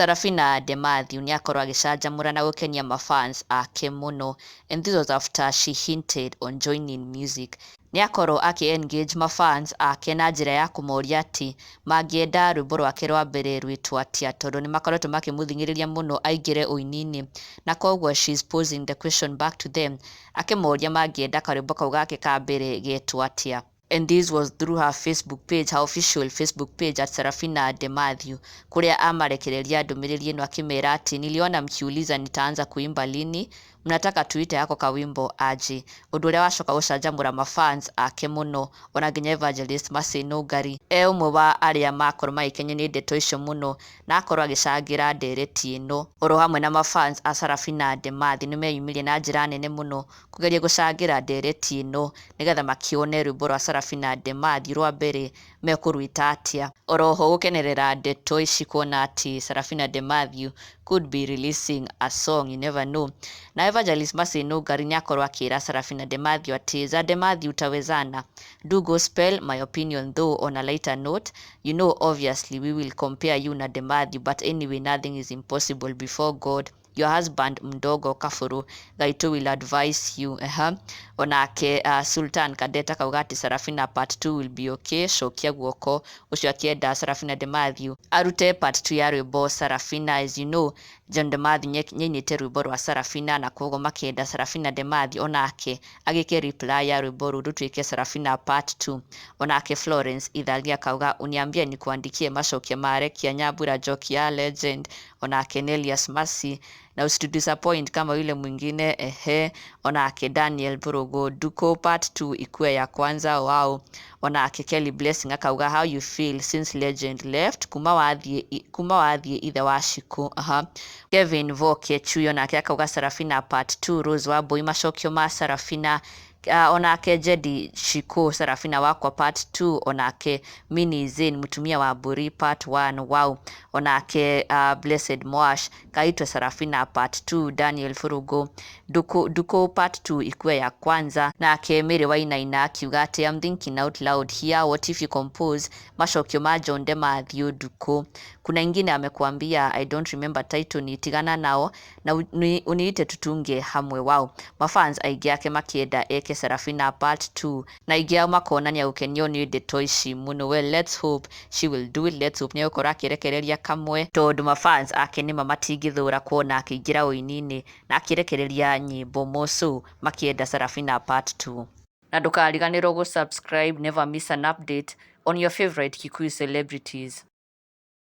Sarafina Demathew nĩakorwo agĩcanjamũra na gũkenia mafans ake mũno, and this was after she hinted on joining music. Nĩakorwo engage mafans ake na njĩra ya kũmoria atĩ mangĩenda rwĩmbo rwake rwa mbere rwĩtwo atĩa, tondũ nĩmakoretwo makĩmũthingĩrĩria mũno aingĩre ũini-inĩ, na koguo she's posing the question back to them, akĩmoria mangĩenda karwĩmbo kau gake ka mbere getwo atĩa. And this was through her Facebook page, her official Facebook page at Sarafina Demathew, kuria amarekereria ndũmĩrĩri ĩno akĩmera atĩ niliona mkiuliza nitaanza kuimba lini, mnataka tuite yako kawimbo aje, ũndũ ũrĩa wacoka gũcanjamũra mafans ake mũno, ona nginya evangelist Masinũngari ũmwe wa arĩa makorwo magĩkenio nĩ ndeto icio mũno, na akorwo agĩcangĩra ndereti ĩno, oro hamwe na mafans a Sarafina Demathew nĩmeyumirie na njĩra nene mũno kũgeria gũcangĩra ndereti ĩno nĩgetha makĩone rwĩmbo rwa Sarafina Demathew rwa mbere mekũrwĩta atĩa. Oroho gũkenerera ndeto ici kuona atĩ Sarafina Demathew could be releasing a song, you never know. Na evangelist Masinũngari nĩakorwo akĩra Sarafina Demathew atĩ za Demathew utawezana, do gospel, my opinion though on a lighter note, you know obviously we will compare you na Demathew, but anyway nothing is impossible before God. Your husband mdogo Kafuru Gaito will advise you. Onake Sultan Kadeta kaugati Sarafina part 2 will be okay. Shokia guoko ucio akienda Sarafina Demathew arute part 2 ya rwĩmbo Sarafina. As you know, John Demathew nyenyete rwĩmbo rwa Sarafina na koguo makienda Sarafina Demathew onake agike reply ya rwĩmbo rũu rũtuĩke Sarafina part 2. Onake Florence Ithagia kauga uniambie nikuandikie macokio marekia Nyambura Njoki ya legend. Onake Nelias Masi na usitudisappoint kama yule mwingine onake Daniel Burogo Duko part 2 ikuwe ya kwanza. Wow. Onake Kelly Blessing akauga how you feel since legend left, kuma wathie ithe wa Shiku. Kevin Voke Chuyo nake akauga Sarafina part 2 Rose Wambui macokio ma Sarafina. Onake Jedi Shiku Sarafina wakwa part 2. Onake Mini Zain mutumia wa Mburi part 1. Wow. Onake Blessed Moash kaitwa Sarafina part 2. Daniel Furugo Duko part 2 ikuwe ya kwanza. Nake Mary Wainaina akiuga ati I'm thinking out loud here, what if you compose macokio ma John Demathew Duko. Kuna ingine amekuambia I don't remember title, ni tigana nao na uniite tutunge hamwe. Wow. Mafans aingĩ ake makienda eke Sarafina part 2 na aingĩ ao makonania gũkenio nĩ ndeto ici mũno. Well, let's hope she will do it. Let's hope nĩgũkorwo akĩrekereria kamwe, tondũ mafans ake nĩma matingĩthũra kuona akĩingĩra ũini-inĩ na akĩrekereria nyĩmbo moco makienda Sarafina part 2. Na ndũkariganĩrwo gũ subscribe, never miss an update on your favorite Kikuyu celebrities.